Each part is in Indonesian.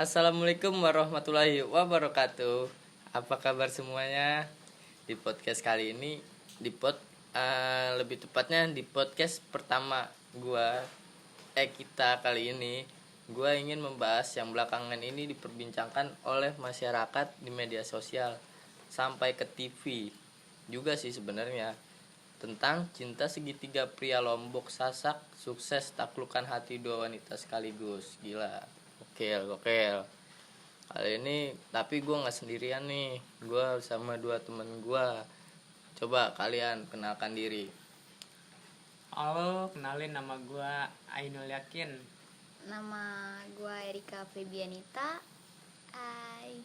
Assalamualaikum warahmatullahi wabarakatuh. Apa kabar semuanya? Di podcast kali ini, lebih tepatnya di podcast pertama kita kali ini, gua ingin membahas yang belakangan ini diperbincangkan oleh masyarakat di media sosial sampai ke TV juga sih sebenarnya, tentang cinta segitiga pria Lombok Sasak sukses taklukkan hati dua wanita sekaligus. Gila, gokil. Kali ini tapi gue nggak sendirian nih, gue bersama dua temen gue. Coba kalian kenalkan diri. Halo, kenalin nama gue Ainul Yakin. Nama gue Erika Febianita. Hai.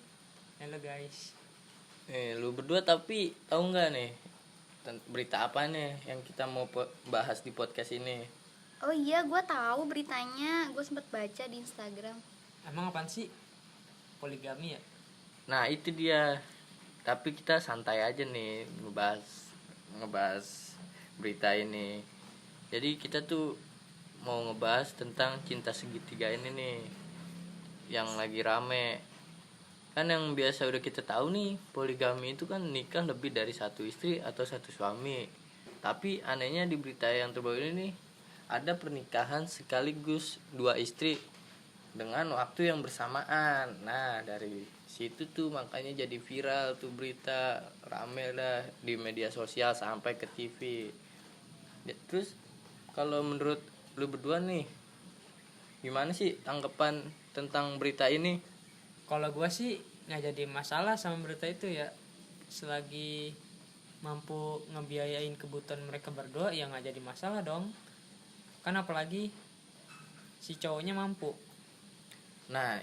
Halo guys. Lu berdua tapi tahu nggak nih berita apa nih yang kita mau bahas di podcast ini? Oh iya, gue tahu beritanya. Gue sempet baca di Instagram. Emang apaan sih? Poligami ya? Nah itu dia. Tapi kita santai aja nih ngebahas berita ini. Jadi kita tuh mau ngebahas tentang cinta segitiga ini nih, yang lagi rame. Kan yang biasa udah kita tahu nih, poligami itu kan nikah lebih dari satu istri atau satu suami. Tapi anehnya di berita yang terbaru ini nih, ada pernikahan sekaligus dua istri dengan waktu yang bersamaan. Nah dari situ tuh makanya jadi viral tuh berita, rame lah di media sosial sampai ke TV. Terus kalau menurut lu berdua nih, gimana sih tanggapan tentang berita ini? Kalau gue sih nggak jadi masalah sama berita itu ya. Selagi mampu ngebiayain kebutuhan mereka berdua ya nggak jadi masalah dong. Kan apalagi si cowoknya mampu. Nah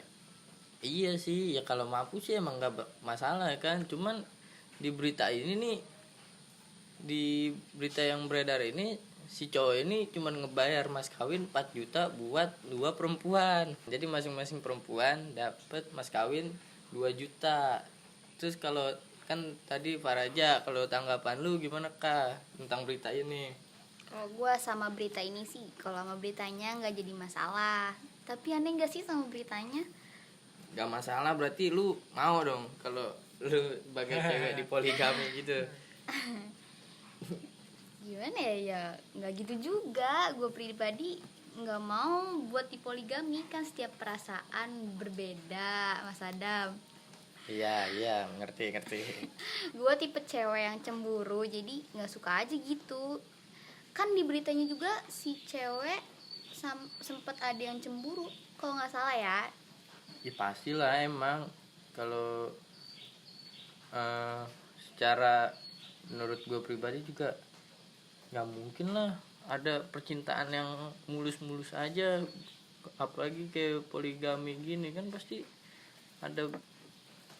iya sih ya, kalau mampu sih emang gak masalah kan. Cuman di berita ini nih, di berita yang beredar ini, si cowok ini cuman ngebayar mas kawin 4 juta buat dua perempuan. Jadi masing-masing perempuan dapat mas kawin 2 juta. Terus kalau kan tadi Faraja, kalau tanggapan lu gimana Kak tentang berita ini? Kalau gue sama berita ini sih, kalau sama beritanya nggak jadi masalah. Tapi aneh nggak sih sama beritanya? Gak masalah berarti lu mau dong kalau lu sebagai cewek di poligami gitu. Gimana ya nggak gitu juga. Gue pribadi nggak mau buat di poligami, kan setiap perasaan berbeda, Mas Adam. Iya ngerti. Gue tipe cewek yang cemburu, jadi nggak suka aja gitu. Kan di beritanya juga si cewek sempet ada yang cemburu, kalau nggak salah ya. Ya pastilah emang kalau secara menurut gue pribadi juga nggak mungkin lah ada percintaan yang mulus-mulus aja, apalagi kayak poligami gini kan pasti ada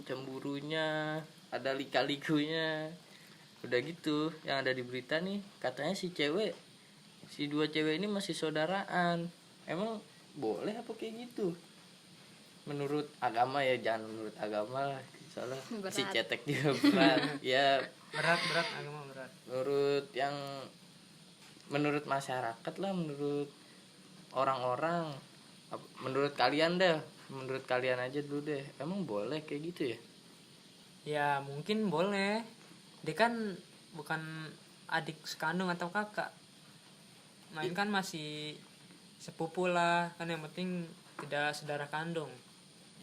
cemburunya, ada lika-likunya. Udah gitu yang ada di berita nih, katanya si dua cewek ini masih saudaraan. Emang boleh apa kayak gitu? Menurut agama ya, jangan menurut agama lah, soalnya Berat. si cetek juga berat. Ya Berat agama berat. menurut masyarakat lah, menurut orang-orang. Menurut kalian deh, menurut kalian aja dulu deh, emang boleh kayak gitu ya? Ya mungkin boleh. Dia kan bukan adik sekandung atau kakak. Main kan masih sepupu lah. Kan yang penting tidak saudara kandung.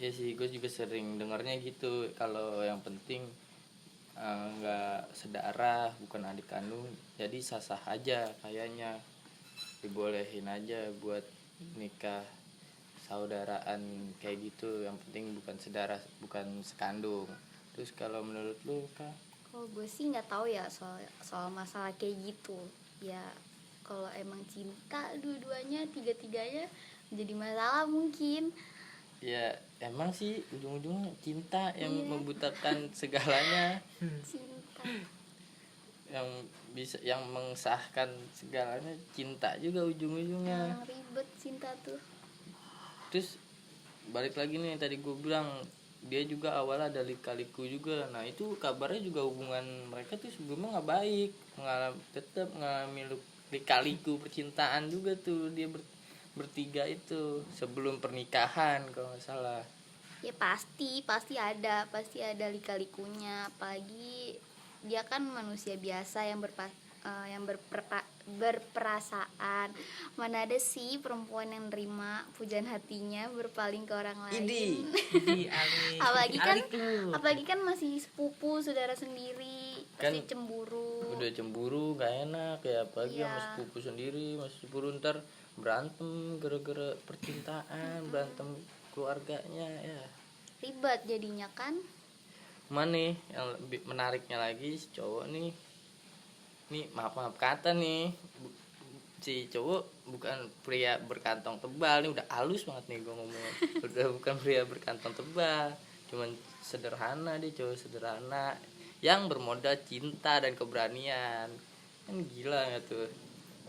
Ya sih, gue juga sering dengarnya gitu, kalau yang penting nggak sedarah, bukan adik kandung, jadi sah-sah aja kayaknya, dibolehin aja buat nikah saudaraan kayak gitu, yang penting bukan sedarah, bukan sekandung. Terus kalau menurut lu Kak? Kalau gue sih nggak tahu ya soal masalah kayak gitu. Ya kalau emang cinta dua-duanya, tiga-tiganya jadi masalah mungkin. Ya emang sih ujung-ujungnya cinta yang Iya. membutakan segalanya, Cinta. yang mengesahkan segalanya cinta juga ujung-ujungnya. Yang ribet cinta tuh. Terus balik lagi nih, tadi gue bilang dia juga awalnya ada lika-liku juga. Nah itu kabarnya juga hubungan mereka tuh sebelumnya nggak baik, tetap mengalami lika-liku percintaan juga tuh dia bertiga itu sebelum pernikahan kalau nggak salah. Ya pasti ada lika-likunya, apalagi dia kan manusia biasa yang berperasaan. Mana ada sih perempuan yang nerima pujian hatinya berpaling ke orang lain. Idi alik. Alik lu. apalagi kan masih sepupu, saudara sendiri, pasti Kan cemburu. udah cemburu gak enak ya, apalagi Iya. sama sepupu sendiri, masih cemburu ntar berantem gara-gara percintaan, berantem keluarganya ya. Ribet jadinya kan. Cuman nih yang lebih menariknya lagi, si cowok nih maaf kata nih, si cowok bukan pria berkantong tebal nih, udah halus banget nih gue ngomong. Udah bukan pria berkantong tebal, cuman sederhana, dia cowok sederhana yang bermodal cinta dan keberanian. Kan gila nggak tuh?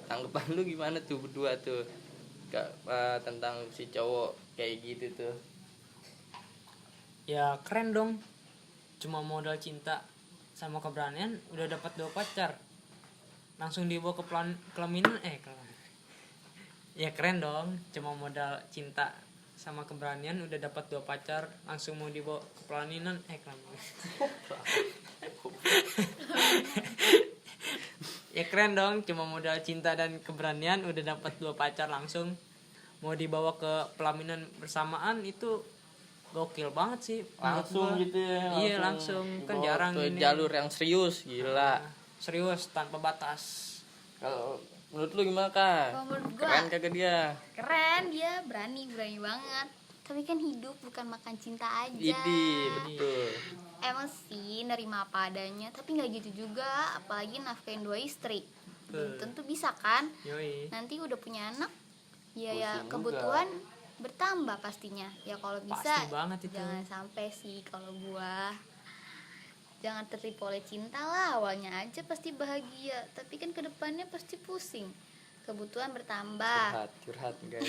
Tanggapan lu gimana tuh berdua tuh tentang si cowok kayak gitu tuh? Ya keren dong, cuma modal cinta sama keberanian udah dapat 2 pacar, langsung dibawa ke kelaminan. Ya keren dong, cuma modal cinta sama keberanian udah dapat 2 pacar, langsung mau dibawa ke kelaminan. Kelaminan. Ya keren dong, cuma modal cinta dan keberanian udah dapat 2 pacar, langsung mau dibawa ke pelaminan bersamaan. Itu gokil banget sih menurut Langsung gua. gitu ya, Iya langsung, kan dibawa jarang ke ini. jalur yang serius, gila. Serius tanpa batas. Kalau menurut lu gimana Kak? Kalau menurut gua Keren kagak dia? keren, dia berani banget. Tapi kan hidup bukan makan cinta aja. Idi, betul. Emang sih nerima apa adanya, tapi nggak gitu juga. Apalagi nafkain 2 istri, belum tentu bisa kan. Yoi. Nanti udah punya anak, ya Pusing juga. kebutuhan bertambah pastinya. Ya kalau bisa Pasti banget itu. jangan sampai sih kalau gua. Jangan tertipu oleh cinta lah, awalnya aja pasti bahagia, tapi kan kedepannya pasti pusing. Kebutuhan bertambah, Curhat guys.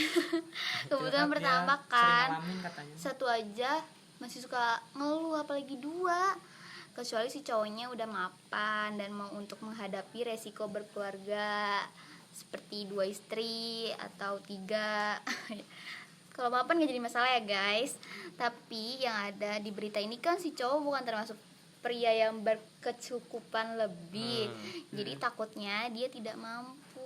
kebutuhan Curhat bertambah ya, kan. sering ngalamin katanya. Satu aja masih suka ngeluh, apalagi 2. Kecuali si cowoknya udah mapan dan mau untuk menghadapi resiko berkeluarga, seperti 2 istri atau 3. Kalau mapan gak jadi masalah ya guys. Tapi yang ada di berita ini kan si cowok bukan termasuk pria yang berkecukupan lebih. Jadi takutnya dia tidak mampu.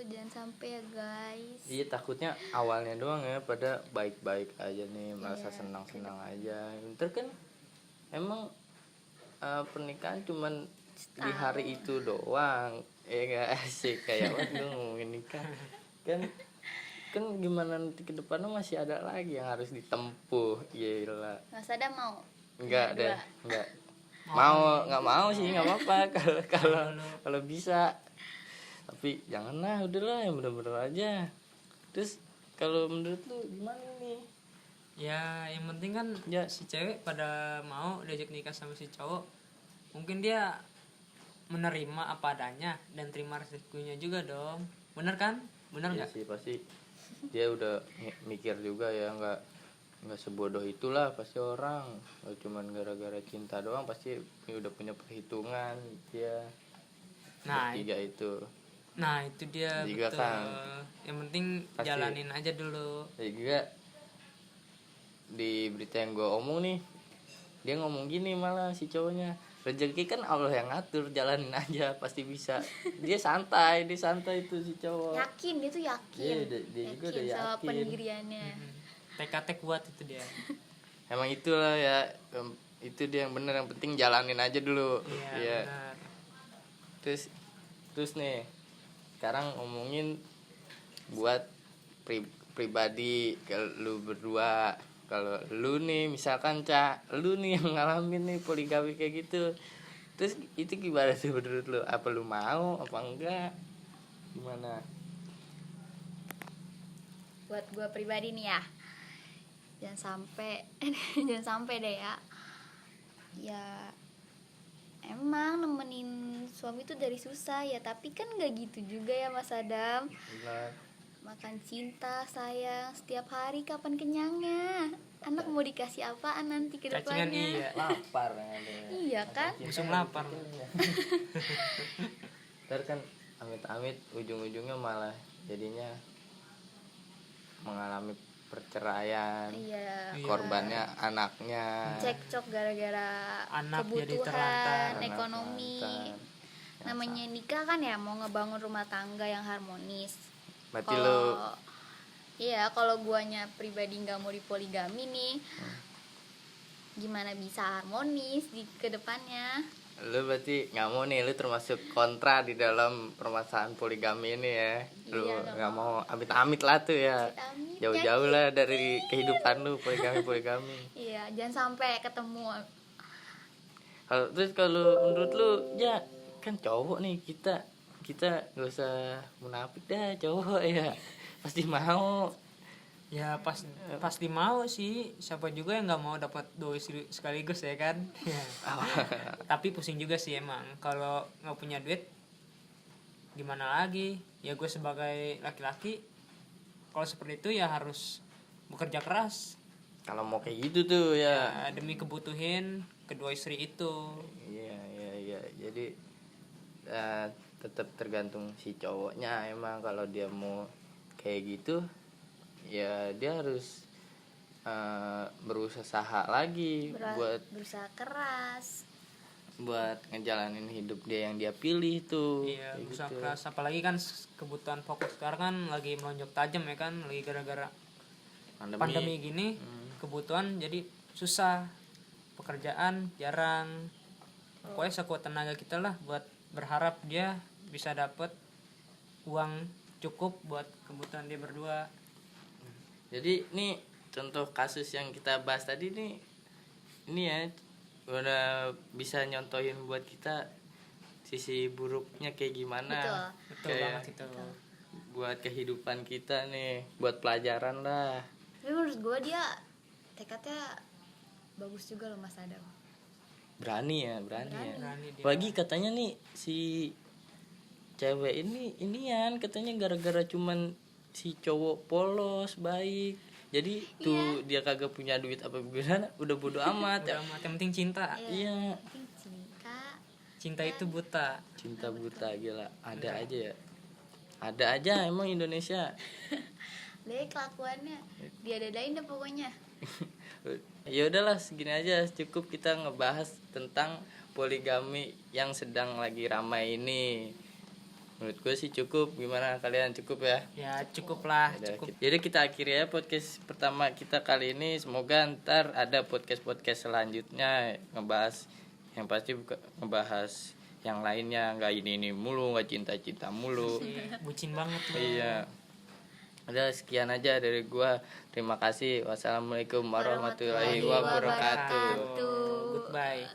Jangan sampai ya guys. Iya, takutnya awalnya doang ya, pada baik-baik aja nih, merasa Iya. senang-senang aja. Ntar kan emang pernikahan cuman di hari itu doang. Gak asik kayak waktu ngomongin nikah. Kan gimana nanti ke depannya masih ada lagi yang harus ditempuh. Gila. Mas Adam mau? Enggak Punya deh, 2. enggak. Nggak mau sih, nggak apa-apa kalau bisa. Tapi janganlah, udahlah yang bener-bener aja. Terus kalau menurut lu gimana nih? Ya yang penting kan Ya. si cewek pada mau diajak nikah sama si cowok, mungkin dia menerima apa adanya dan terima resikonya juga dong. Bener kan? Bener Iya nggak? sih, pasti dia udah mikir juga ya, nggak sebodoh itulah pasti orang. Nggak cuman gara-gara cinta doang, pasti udah punya perhitungan dia. Nah, Tiga itu. Nah itu dia Juga betul. kan. Yang penting Pasti. jalanin aja dulu. Ya juga di berita yang gue omong nih, dia ngomong gini malah si cowoknya, rezeki kan Allah yang ngatur, jalanin aja pasti bisa. Dia santai itu si cowok. Yakin, dia tuh yakin. Iya, dia juga udah sama yakin. pendiriannya. TKT kuat itu dia. Emang itulah ya, itu dia yang bener, yang penting jalanin aja dulu. Iya benar. Terus nih, sekarang ngomongin buat pribadi ke lu berdua. Kalau lu nih misalkan lu nih yang ngalamin nih poligami kayak gitu, terus itu gimana sih menurut lu? Apa lu mau apa enggak? Gimana? Buat gue pribadi nih ya, jangan sampai deh ya. Ya emang nemenin suami tuh dari susah ya, tapi kan nggak gitu juga ya Mas Adam. Benar. Makan cinta, sayang setiap hari, kapan kenyangnya? Anak mau dikasih apaan nanti ke Cacingan depannya? iya. Lapar yang ada. Iya kan? Musim lapar. Ntar kan amit-amit ujung-ujungnya malah jadinya mengalami perceraian, Iya, Iya. korbannya anaknya, cekcok gara-gara Anak jadi kebutuhan terlantar. anak ekonomi. terlantar. Namanya nikah kan ya mau ngebangun rumah tangga yang harmonis. Berarti lu Iya, kalau guanya pribadi nggak mau dipoligami nih, gimana bisa harmonis di kedepannya? lu berarti nggak mau nih, lu termasuk kontra di dalam permasalahan poligami ini ya. Lu Iya, nggak mau amit-amit lah tuh ya, Amit-amit, jauh-jauh lah dari kehidupan lu poligami. Iya, jangan sampai ketemu. Kalau menurut lu ya kan cowok nih, kita nggak usah munafik dah, cowok ya pasti mau. Ya pasti mau sih, siapa juga yang nggak mau dapat 2 istri sekaligus ya kan. Ya. Tapi pusing juga sih emang kalau nggak punya duit, gimana lagi ya. Gue sebagai laki-laki kalau seperti itu ya harus bekerja keras Kalau mau kayak gitu tuh ya. ya, demi kebutuhan kedua istri itu. Iya. Jadi tetap tergantung si cowoknya emang, kalau dia mau kayak gitu ya dia harus berusaha lagi Berusaha keras. buat ngejalanin hidup dia yang dia pilih tuh. Iya, Kayak berusaha gitu. keras. Apalagi kan kebutuhan pokok sekarang kan lagi melonjak tajam ya kan, lagi gara-gara pandemi gini. Kebutuhan jadi susah, pekerjaan jarang. Pokoknya sekuat tenaga kita lah buat berharap dia bisa dapat uang cukup buat kebutuhan dia berdua. Jadi nih contoh kasus yang kita bahas tadi nih, ini ya udah bisa nyontohin buat kita sisi buruknya kayak gimana. Betul Kayak banget itu. buat kehidupan kita nih, buat pelajaran lah. Tapi menurut gue dia tekadnya bagus juga loh Mas Adam. Berani ya. Berani dia. Apalagi katanya nih si cewek inian katanya gara-gara cuman si cowok polos baik, jadi tuh dia kagak punya duit apa gimana udah bodo amat ya. Udah amat, yang penting cinta. Iya, Mungkin Cinta itu buta. cinta buta gila. Ada aja emang Indonesia. deh kelakuannya dia dadain deh pokoknya. Ya udahlah, segini aja cukup kita ngebahas tentang poligami yang sedang lagi ramai ini. Menurut gue sih cukup. Gimana kalian, cukup ya? Ya cukup lah, cukup. Jadi kita akhiri ya podcast pertama kita kali ini. Semoga ntar ada podcast selanjutnya ngebahas yang pasti ngebahas yang lainnya, nggak ini mulu, nggak cinta mulu. Bucin banget tuh. Iya. Udah sekian aja dari gua. Terima kasih. Wassalamualaikum warahmatullahi wabarakatuh. Goodbye.